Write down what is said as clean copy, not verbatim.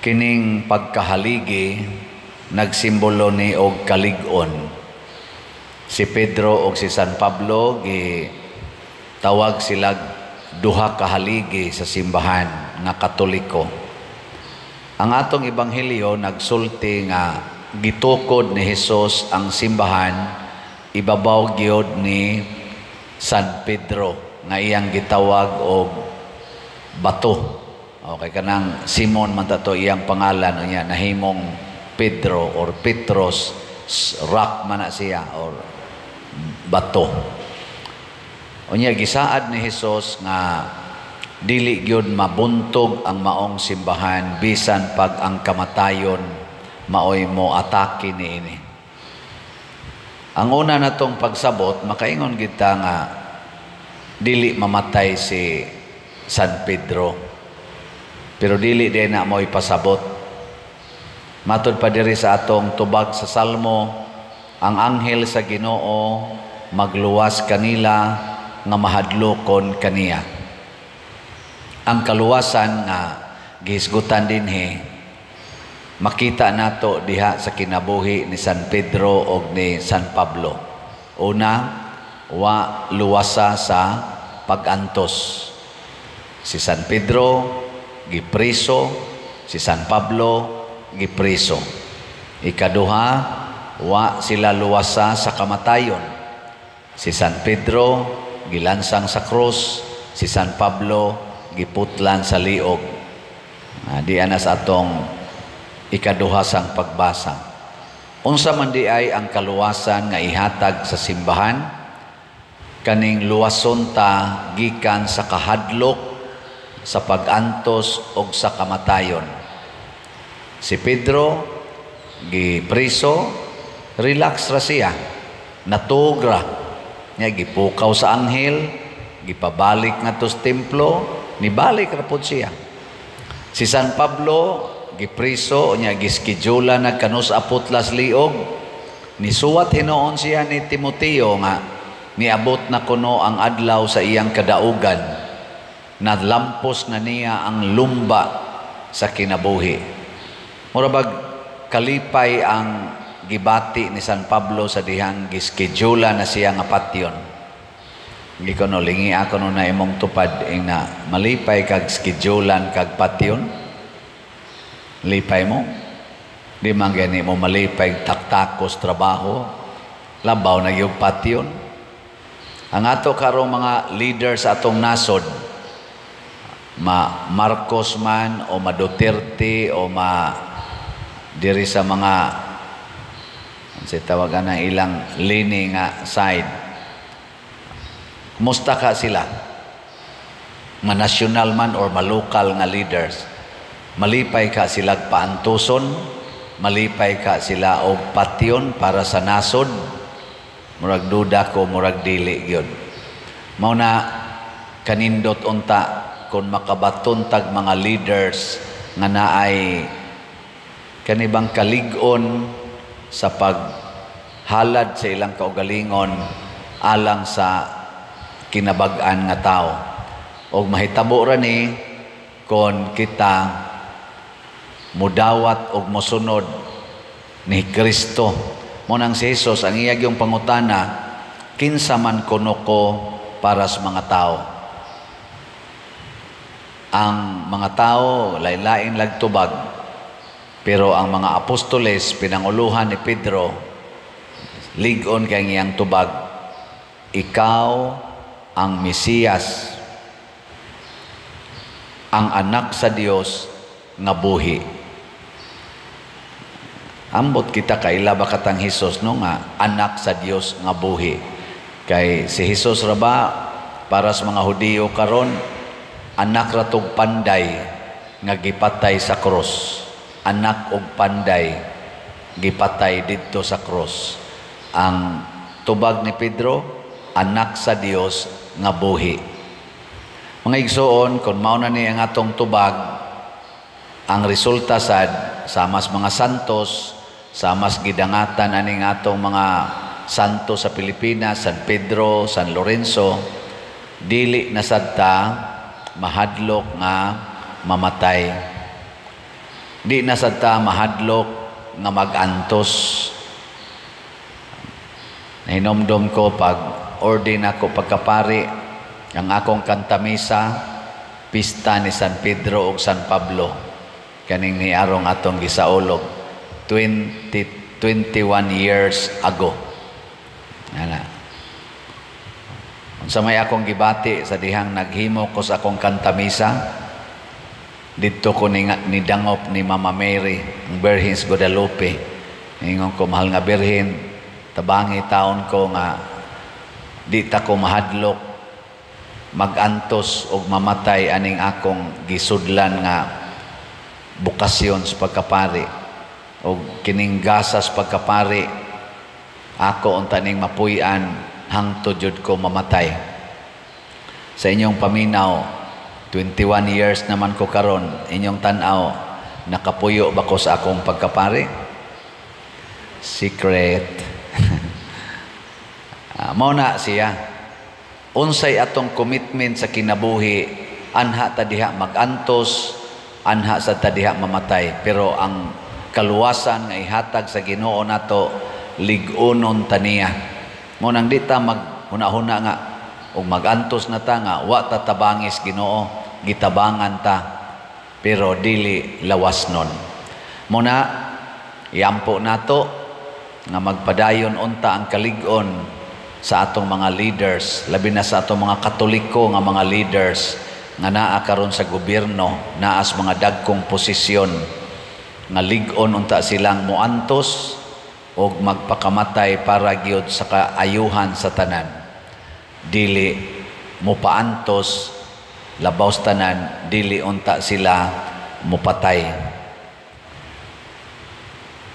Kining pagkahaligi nagsimbolo ni og kalig-on. Si Pedro og si San Pablo tawag sila duha kahaligi sa simbahan nga Katoliko. Ang atong ebanghelyo nagsulti nga gitukod ni Hesus ang simbahan ibabaw gyud ni San Pedro nga iyang gitawag og bato. Okay, kanang Simon man tato iyang pangalan niya, nahimong Pedro or Petros, rock man na siya or bato. Unya gisaad ni Hesus nga dili gyud mabuntog ang maong simbahan bisan pag ang kamatayon maoy mo atake niini. Ang una natong pagsabot makaingon kita nga dili mamatay si San Pedro. Pero dili din na mo ipasabot. Matod pa diri sa atong tubag sa Salmo, ang anghel sa Ginoo magluwas kanila nga mahadlokon kaniya. Ang kaluwasan nga gihisgutan dinhi makita nato diha sa kinabuhi ni San Pedro og ni San Pablo. Una, wa luwasa sa pagantos. Si San Pedro gipriso, si San Pablo gipriso. Ikaduha, wa sila luwasa sa kamatayon. Si San Pedro gilansang sa krus, si San Pablo giputlan sa liog. Di ana sa atong ikaduha sang pagbasa. Unsa man di ay ang kaluwasan nga ihatag sa simbahan, kaning luwason ta gikan sa kahadlok, sa pagantos o sa kamatayon. Si Pedro gipriso, relax ra siya, natugra niya, gipukaw sa anghel, gipabalik nga to sa templo, nibalik ra pud siya. Si San Pablo gipriso niya, giskidula nagkanus aputlas liog, nisuwat hinoon siya ni Timoteo nga niabot na kuno ang adlaw sa iyang kadaugan, nadlampos na niya ang lumba sa kinabuhi. Murabag kalipay ang gibati ni San Pablo sa dihang giskidula na siya nga patyon. Hindi ko no, lingi ako no na imong tupad na malipay kag skedulan kag patyon. Lipay mo. Di man gani mo malipay taktakos trabaho. Labaw na yung patyon. Ang ato karong mga leaders sa atong nasod, Marcos man o Duterte o diri sa mga tawagan na ilang lini nga side, kumusta ka sila? National man or local nga leaders, malipay ka sila paantuson, malipay ka sila og patyon para sa nasod. Murag duda ko, murag dili gyud. Mao na kanindot unta kung makabatuntag mga leaders nga naay kanibang kalig-on sa paghalad sa ilang kaugalingon alang sa kinabag-an nga tao. Og mahitabo ra ni kung kita mudawat og mosunod ni Kristo. Munang si Jesus ang iyang yung pangutana, kinsa man kuno ko para sa mga tao. Ang mga tao, lain-lain lagtubag, pero ang mga apostoles, pinanguluhan ni Pedro, ligon kay ngiyang tubag, ikaw ang Mesiyas, ang anak sa Dios nga buhi. Ambot kita kaila ba katang Hesus no nga anak sa Dios nga buhi. Kay si Hesus ra ba para sa mga Hudiyo karon, anak ratog panday nga gipatay sa krus. Anak og panday gipatay didto sa krus. Ang tubag ni Pedro, anak sa Dios nga buhi. Mga igsoon, kung mao na ni ang atong tubag, ang resulta sad samas mga santos, samas gidangatan aning atong mga santo sa Pilipinas, San Pedro, San Lorenzo, dili na sadta mahadlok nga mamatay. Di na sad ta mahadlok nga magantos. Nahinomdom ko pag ordin ako pagkapari ang akong kantamisa pista ni San Pedro ug San Pablo kaning ni arong atong gisaulog 21 years ago. Ana. Unsa may akong gibati sa dihang naghimo ko sa akong kantamisa, dito ko nidangop ni Mama Mary, ang Virgins Guadalupe. Ingon ko, mahal nga Birhen, tabangi taon ko nga di ta ko mahadlok magantos og mamatay aning akong gisudlan nga bukasyon sa pagkapari og kining gasas pagkapari ako unta ning mapuy-an hangtod jud ko mamatay. Sa inyong paminaw 21 years naman ko karon, inyong tan-aw nakapuyo ba ko sa akong pagkapari? Secret. Mao na siya. Unsay atong commitment sa kinabuhi, anha ta diha magantos, anha sa ta diha mamatay. Pero ang kaluwasan nga ihatag sa Ginoo nato lig-unon ta niya. Mo nang di ta maghuna-huna nga ug magantos na ta nga wa ta tabangis Ginoo, gitabangan ta pero dili lawasnon. Mo na iampo nato nga magpadayon unta ang kalig-on sa atong mga leaders, labi na sa atong mga Katoliko nga mga leaders nga naa karon sa gobyerno, naas mga dagkong posisyon nga lig-on unta silang muantos og magpakamatay para gyud sa kaayuhan sa tanan. Dili mupaantos labaw sa tanan, dili unta sila mupatay.